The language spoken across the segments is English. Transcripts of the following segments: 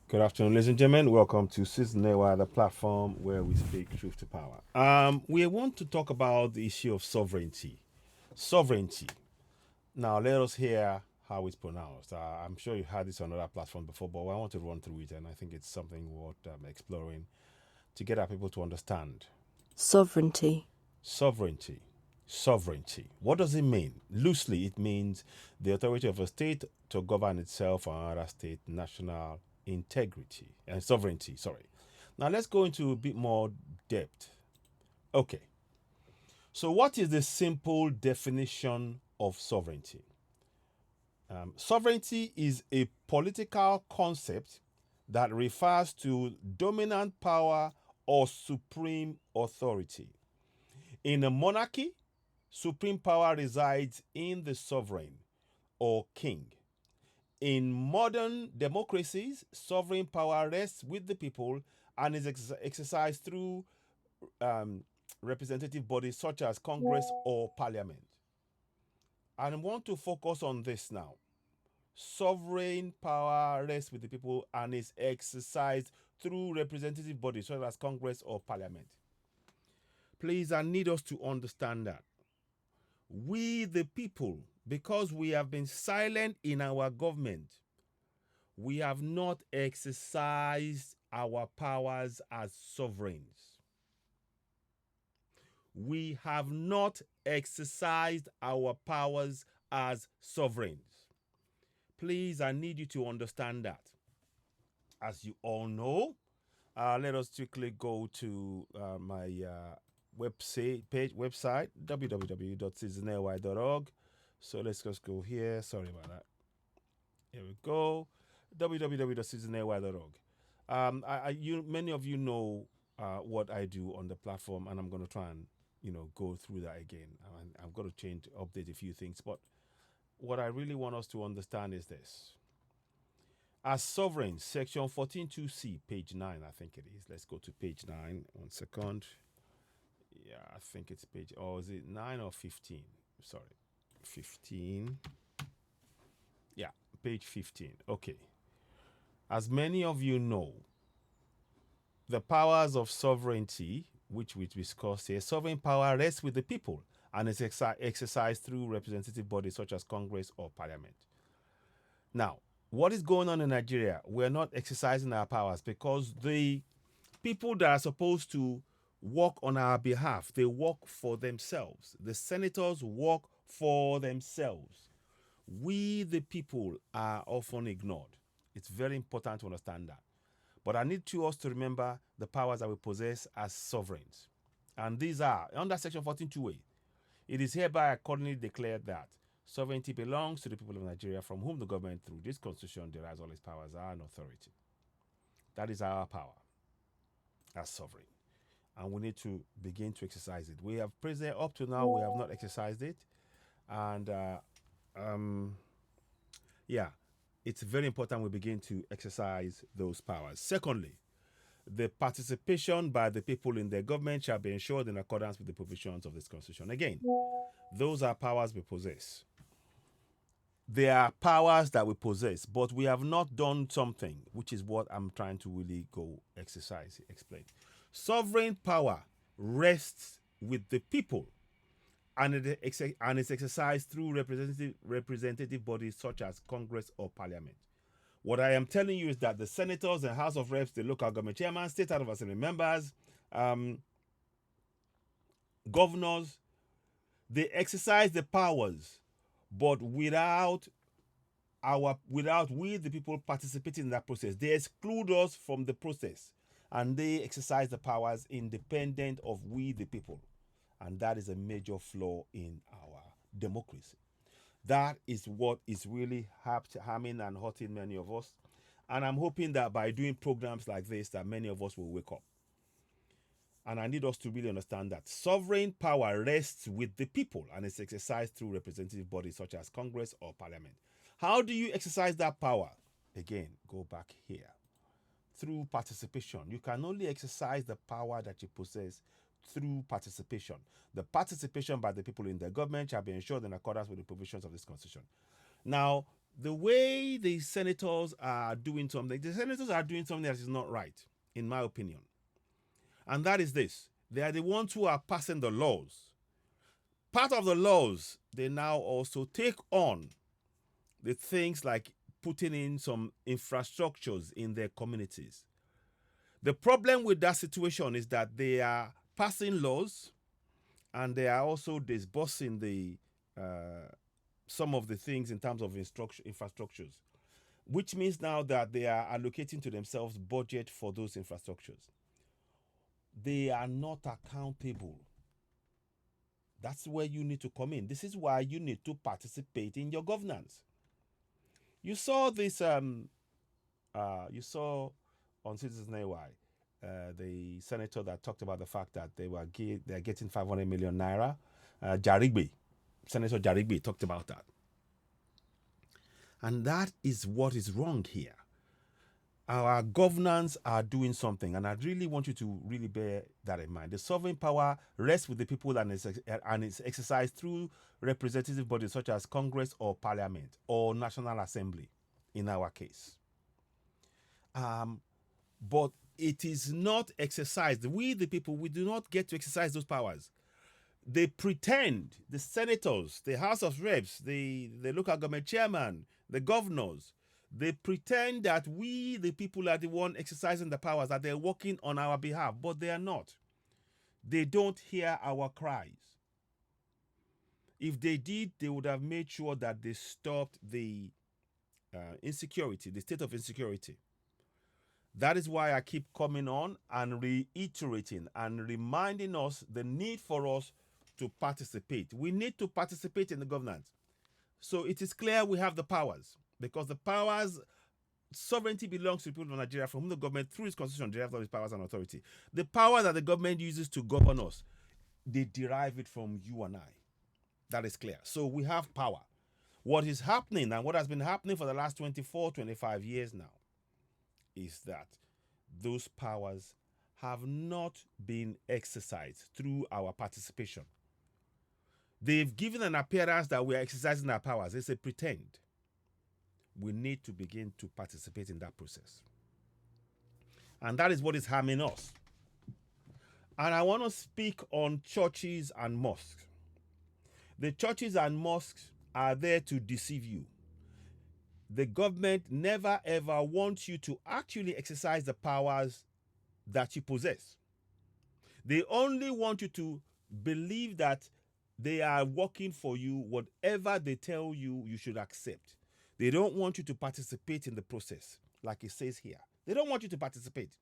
Good afternoon, ladies and gentlemen. Welcome to Citizen Newa, the platform where we speak truth to power. We want to talk about the issue of sovereignty. Sovereignty. Now, let us hear how it's pronounced. I'm sure you've had this on other platforms before, but I want to run through it, and I think it's something worth exploring to get our people to understand. Sovereignty. Sovereignty. Sovereignty. What does it mean? Loosely, it means the authority of a state to govern itself or another state, national integrity and sovereignty. Sorry. Now let's go into a bit more depth. Okay. So, what is the simple definition of sovereignty? Sovereignty is a political concept that refers to dominant power or supreme authority. In a monarchy, supreme power resides in the sovereign or king. In modern democracies, sovereign power rests with the people and is exercised through representative bodies such as Congress or Parliament. And I want to focus on this now. Sovereign power rests with the people and is exercised through representative bodies such as Congress or Parliament. Please, I need us to understand that. We, the people, because we have been silent in our government, we have not exercised our powers as sovereigns. We have not exercised our powers as sovereigns. Please, I need you to understand that. As you all know, let us quickly go to my website www.citizenly.org. So let's just go here. Sorry about that. Here we go. www.citizenly.org. Many of you know what I do on the platform, and I'm going to try and go through that again. I've got to update a few things, but what I really want us to understand is this: as sovereigns, Section 14.2c, page 9, I think it is. Let's go to page 9. 1 second. Yeah, I think it's page. Oh, is it 9 or 15? Sorry, 15. Yeah, page 15. Okay. As many of you know, the powers of sovereignty, which we discussed here, sovereign power rests with the people and is exercised through representative bodies such as Congress or Parliament. Now, what is going on in Nigeria? We're not exercising our powers because the people that are supposed to work on our behalf, they work for themselves. The senators work for themselves. We, the people, are often ignored. It's very important to understand that. But I need us to remember the powers that we possess as sovereigns. And these are, under Section 14.2a, it is hereby accordingly declared that sovereignty belongs to the people of Nigeria, from whom the government, through this constitution, derives all its powers and authority. That is our power as sovereign. And we need to begin to exercise it. We have present up to now, we have not exercised it. And it's very important we begin to exercise those powers. Secondly, the participation by the people in their government shall be ensured in accordance with the provisions of this constitution. Again, those are powers we possess. They are powers that we possess, but we have not done something, which is what I'm trying to really explain. Sovereign power rests with the people and it's exercised through representative bodies such as Congress or Parliament. What I am telling you is that the senators and House of Reps, the local government chairman, state House of Assembly members, governors, they exercise the powers, but without we the people participating in that process. They exclude us from the process, and they exercise the powers independent of we the people. And that is a major flaw in our democracy. That is what is really harming and hurting many of us. And I'm hoping that by doing programs like this, that many of us will wake up. And I need us to really understand that sovereign power rests with the people and is exercised through representative bodies such as Congress or Parliament. How do you exercise that power? Again, go back here. Through participation. You can only exercise the power that you possess through participation. The participation by the people in the government shall be ensured in accordance with the provisions of this constitution. Now, the way the senators are doing something, the senators are doing something that is not right, in my opinion. And that is this: they are the ones who are passing the laws. Part of the laws, they now also take on the things like putting in some infrastructures in their communities. The problem with that situation is that they are passing laws and they are also disbursing the some of the things in terms of infrastructures, which means now that they are allocating to themselves budget for those infrastructures. They are not accountable. That's where you need to come in. This is why you need to participate in your governance. You saw this. You saw on Citizens AY, the senator that talked about the fact that they're getting 500 million naira. Jarigbe, Senator Jarigbe talked about that, and that is what is wrong here. Our governance are doing something, and I really want you to really bear that in mind. The sovereign power rests with the people and is exercised through representative bodies such as Congress or Parliament or National Assembly, in our case. But it is not exercised. We, the people, we do not get to exercise those powers. They pretend, the senators, the House of Reps, the local government chairman, the governors, they pretend that we, the people, are the one exercising the powers, that they're working on our behalf, but they are not. They don't hear our cries. If they did, they would have made sure that they stopped the insecurity, the state of insecurity. That is why I keep coming on and reiterating and reminding us the need for us to participate. We need to participate in the governance. So it is clear we have the powers, because the powers, sovereignty belongs to the people of Nigeria, from whom the government, through its constitution, derives all its powers and authority. The power that the government uses to govern us, they derive it from you and I. That is clear. So we have power. What is happening, and what has been happening for the last 24, 25 years now, is that those powers have not been exercised through our participation. They've given an appearance that we are exercising our powers. It's a pretend. We need to begin to participate in that process. And that is what is harming us. And I want to speak on churches and mosques. The churches and mosques are there to deceive you. The government never ever wants you to actually exercise the powers that you possess. They only want you to believe that they are working for you. Whatever they tell you, you should accept. They don't want you to participate in the process, like it says here. They don't want you to participate.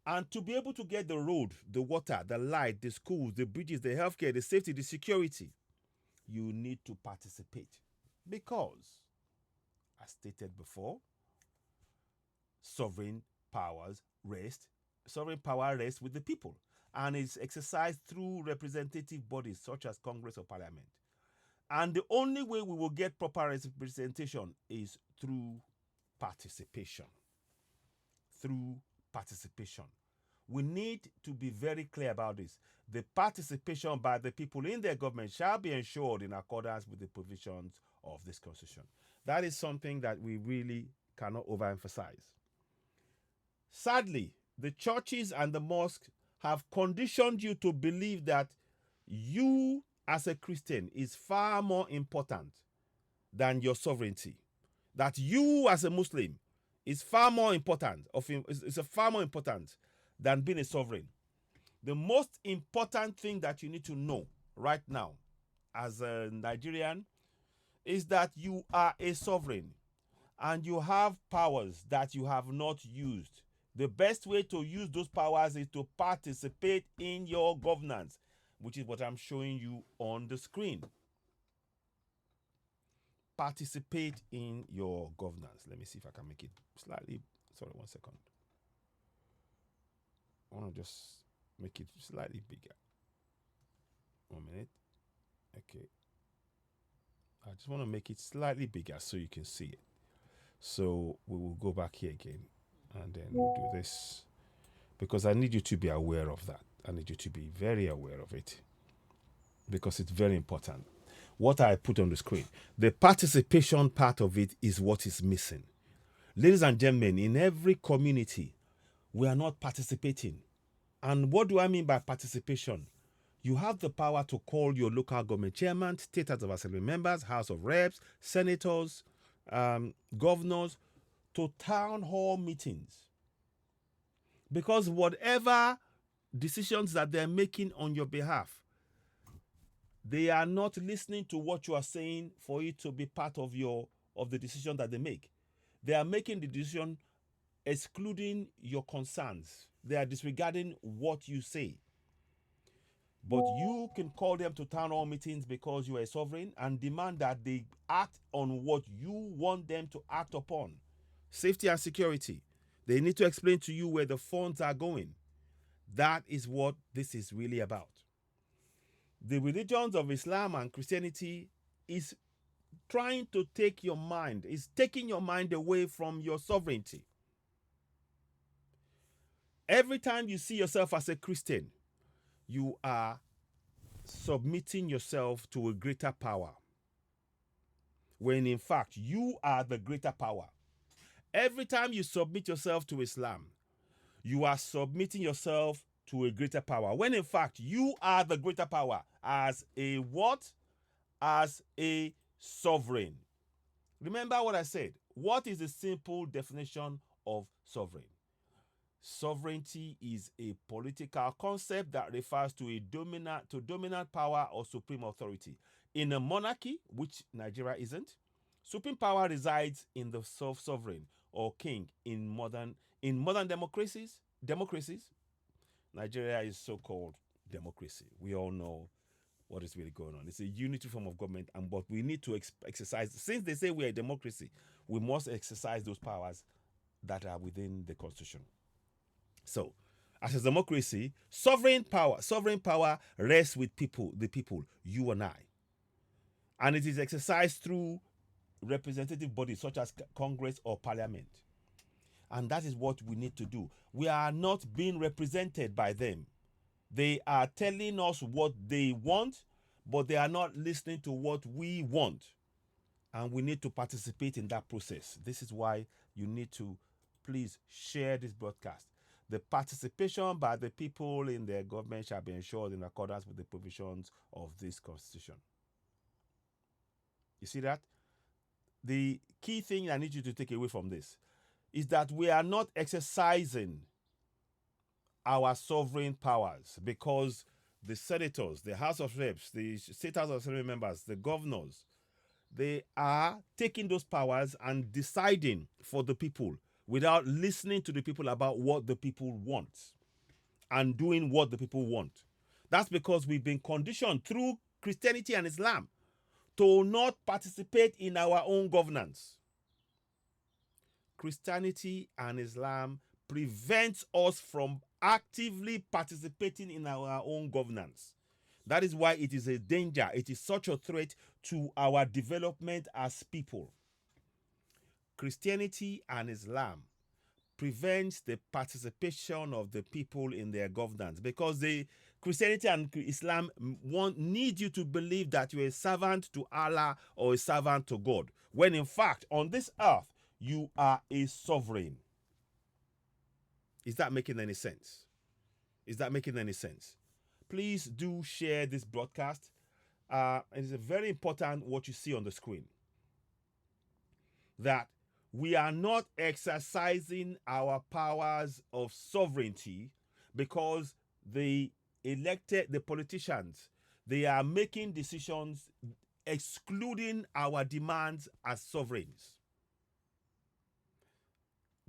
And to be able to get the road, the water, the light, the schools, the bridges, the healthcare, the safety, the security, you need to participate. Because, as stated before, sovereign power rests with the people, and is exercised through representative bodies such as Congress or Parliament. And the only way we will get proper representation is through participation. Through participation. We need to be very clear about this. The participation by the people in their government shall be ensured in accordance with the provisions of this Constitution. That is something that we really cannot overemphasize. Sadly, the churches and the mosques have conditioned you to believe that you as a Christian is far more important than your sovereignty. That you as a Muslim is far more important than being a sovereign. The most important thing that you need to know right now as a Nigerian is that you are a sovereign and you have powers that you have not used. The best way to use those powers is to participate in your governance, which is what I'm showing you on the screen. Participate in your governance. Let me see if I can make it slightly. Sorry, 1 second. I want to just make it slightly bigger. 1 minute. Okay. I just want to make it slightly bigger so you can see it. So we will go back here again, and then we'll do this, because I need you to be aware of that. I need you to be very aware of it, because it's very important. what I put on the screen. The participation part of it is what is missing. Ladies and gentlemen, in every community, we are not participating. And what do I mean by participation? You have the power to call your local government chairman, state house of assembly members, house of reps, senators, governors to town hall meetings. Because whatever decisions that they're making on your behalf, they are not listening to what you are saying for it to be part of the decision that they make. They are making the decision excluding your concerns. They are disregarding what you say. But you can call them to town hall meetings because you are a sovereign and demand that they act on what you want them to act upon. Safety and security. They need to explain to you where the funds are going. That is what this is really about. The religions of Islam and Christianity is trying to take your mind, is taking your mind away from your sovereignty. Every time you see yourself as a Christian, you are submitting yourself to a greater power, when in fact you are the greater power. Every time you submit yourself to Islam, you are submitting yourself to a greater power, when in fact you are the greater power as a what? As a sovereign. Remember what I said. What is the simple definition of sovereign? Sovereignty is a political concept that refers to a dominant power or supreme authority. In a monarchy, which Nigeria isn't, supreme power resides in the sovereign or king. In modern democracies, Nigeria is so-called democracy. We all know what is really going on. It's a unity form of government, but we need to exercise. Since they say we are a democracy, we must exercise those powers that are within the Constitution. So, as a democracy, sovereign power rests with the people, you and I. And it is exercised through representative bodies such as Congress or Parliament. And that is what we need to do. We are not being represented by them. They are telling us what they want, but they are not listening to what we want. And we need to participate in that process. This is why you need to please share this broadcast. The participation by the people in their government shall be ensured in accordance with the provisions of this Constitution. You see that? The key thing I need you to take away from this is that we are not exercising our sovereign powers, because the senators, the House of Reps, the State House of Assembly members, the governors, they are taking those powers and deciding for the people without listening to the people about what the people want and doing what the people want. That's because we've been conditioned through Christianity and Islam to not participate in our own governance. Christianity and Islam prevents us from actively participating in our own governance. That is why it is a danger. It is such a threat to our development as people. Christianity and Islam prevents the participation of the people in their governance, because the Christianity and Islam need you to believe that you're a servant to Allah or a servant to God, when in fact on this earth you are a sovereign. Is that making any sense? Is that making any sense? Please do share this broadcast. It is very important what you see on the screen, that we are not exercising our powers of sovereignty because the politicians, they are making decisions excluding our demands as sovereigns.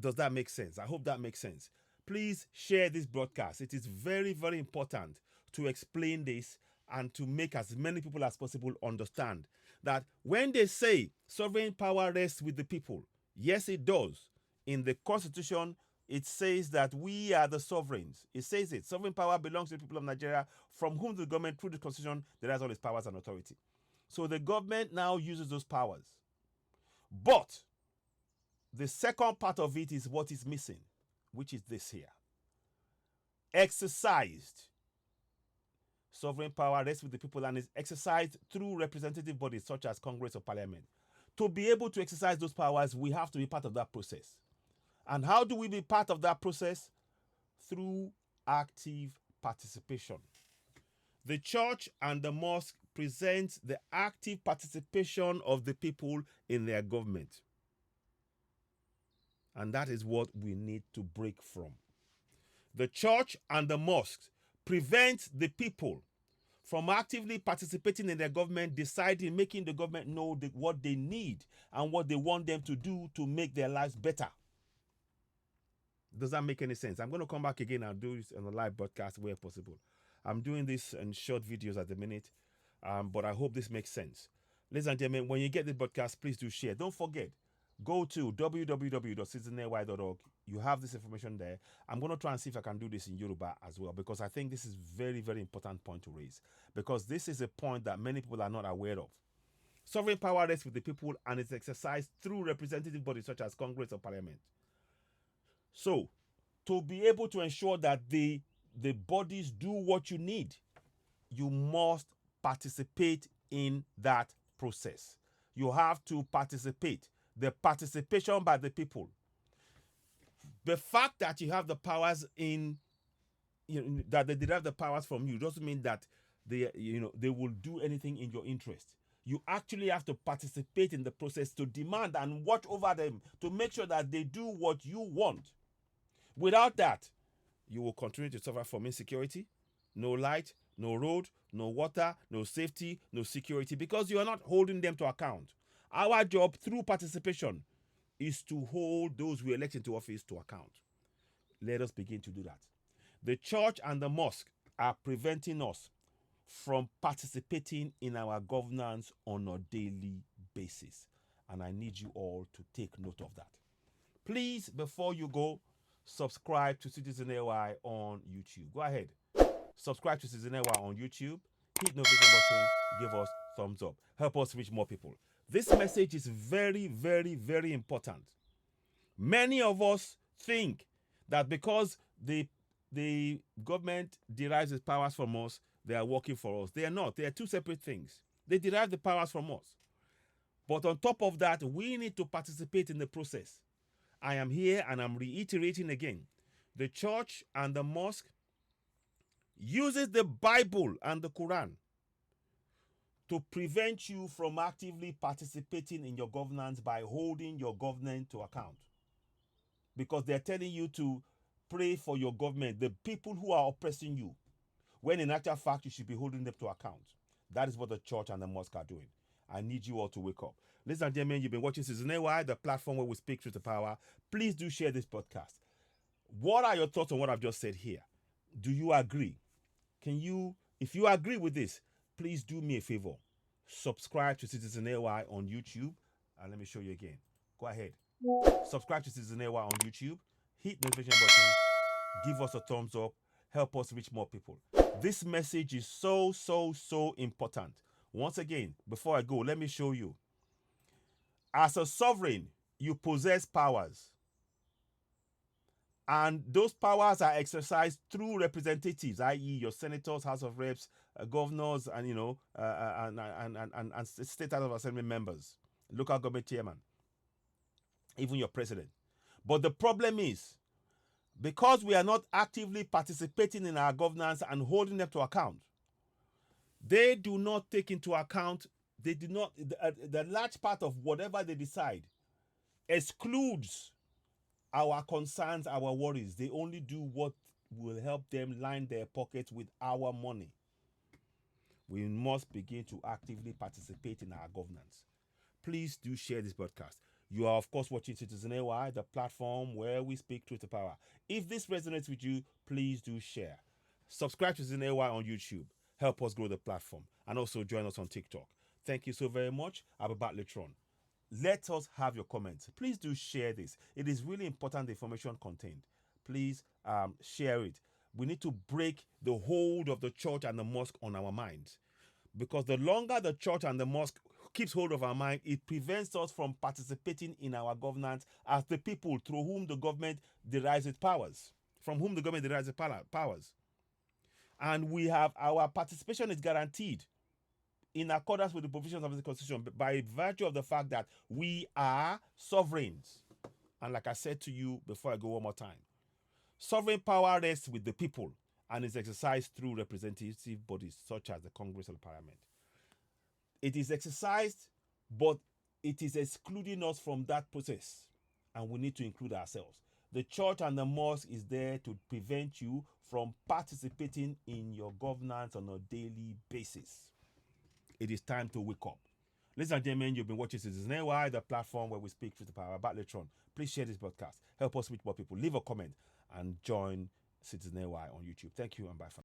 Does that make sense? I hope that makes sense. Please share this broadcast. It is very, very important to explain this and to make as many people as possible understand that when they say sovereign power rests with the people, yes, it does. In the Constitution, it says that we are the sovereigns. It says it. Sovereign power belongs to the people of Nigeria, from whom the government, through the Constitution, derives all its powers and authority. So the government now uses those powers. But the second part of it is what is missing, which is this here. Exercised. Sovereign power rests with the people and is exercised through representative bodies such as Congress or Parliament. To be able to exercise those powers, we have to be part of that process. And how do we be part of that process? Through active participation. The church and the mosque present the active participation of the people in their government. And that is what we need to break from. The church and the mosque prevent the people from actively participating in their government, deciding, making the government know what they need and what they want them to do to make their lives better. Does that make any sense? I'm going to come back again and do this on a live broadcast where possible. I'm doing this in short videos at the minute, but I hope this makes sense. Ladies and gentlemen, when you get the broadcast, please do share. Don't forget, go to www.citizenay.org. You have this information there. I'm going to try and see if I can do this in Yoruba as well, because I think this is very, very important point to raise, because this is a point that many people are not aware of. Sovereign power rests with the people and is exercised through representative bodies such as Congress or Parliament. So, to be able to ensure that the bodies do what you need, you must participate in that process. You have to participate. The participation by the people. The fact that you have the powers that they derive the powers from you doesn't mean that they will do anything in your interest. You actually have to participate in the process, to demand and watch over them, to make sure that they do what you want. Without that, you will continue to suffer from insecurity, no light, no road, no water, no safety, no security, because you are not holding them to account. Our job through participation is to hold those we elect into office to account. Let us begin to do that. The church and the mosque are preventing us from participating in our governance on a daily basis. And I need you all to take note of that. Please, before you go, subscribe to Citizen AY on YouTube. Go ahead. Subscribe to Citizen AY on YouTube. Hit the notification button. Give us thumbs up. Help us reach more people. This message is very, very, very important. Many of us think that because the government derives its powers from us, they are working for us. They are not. They are two separate things. They derive the powers from us. But on top of that, we need to participate in the process. I am here and I'm reiterating again. The church and the mosque uses the Bible and the Quran to prevent you from actively participating in your governance by holding your government to account. Because they're telling you to pray for your government, the people who are oppressing you, when in actual fact you should be holding them to account. That is what the church and the mosque are doing. I need you all to wake up. Ladies and gentlemen, you've been watching Citizen AY, the platform where we speak truth to power. Please do share this podcast. What are your thoughts on what I've just said here? Do you agree? If you agree with this, please do me a favor. Subscribe to Citizen AY on YouTube. And let me show you again. Go ahead. Subscribe to Citizen AY on YouTube. Hit the notification button. Give us a thumbs up. Help us reach more people. This message is so, so, so important. Once again, before I go, let me show you. As a sovereign, you possess powers. And those powers are exercised through representatives, i.e., your senators, House of Reps, governors, and and state House of Assembly members, local government chairman, even your president. But the problem is, because we are not actively participating in our governance and holding them to account, they do not take into account, the large part of whatever they decide excludes our concerns, our worries. They only do what will help them line their pockets with our money. We must begin to actively participate in our governance. Please do share this broadcast. You are, of course, watching Citizen AY, the platform where we speak truth to power. If this resonates with you, please do share. Subscribe to Citizen AY on YouTube. Help us grow the platform. And also join us on TikTok. Thank you so very much. I'll be back later on. Let us have your comments. Please do share this. It is really important, the information contained. Please share it. We need to break the hold of the church and the mosque on our minds. Because the longer the church and the mosque keeps hold of our mind, it prevents us from participating in our governance as the people through whom the government derives its powers. From whom the government derives its powers. And we have our participation is guaranteed in accordance with the provisions of the Constitution by virtue of the fact that we are sovereigns. And like I said to you before I go one more time, sovereign power rests with the people and is exercised through representative bodies such as the Congress and Parliament. It is exercised, but it is excluding us from that process, and we need to include ourselves. The church and the mosque is there to prevent you from participating in your governance on a daily basis. It is time to wake up. Ladies and gentlemen, you've been watching Citizens NY, the platform where we speak truth to power. Back later on. Please share this broadcast. Help us reach more people. Leave a comment and join Citizens NY on YouTube. Thank you and bye for now.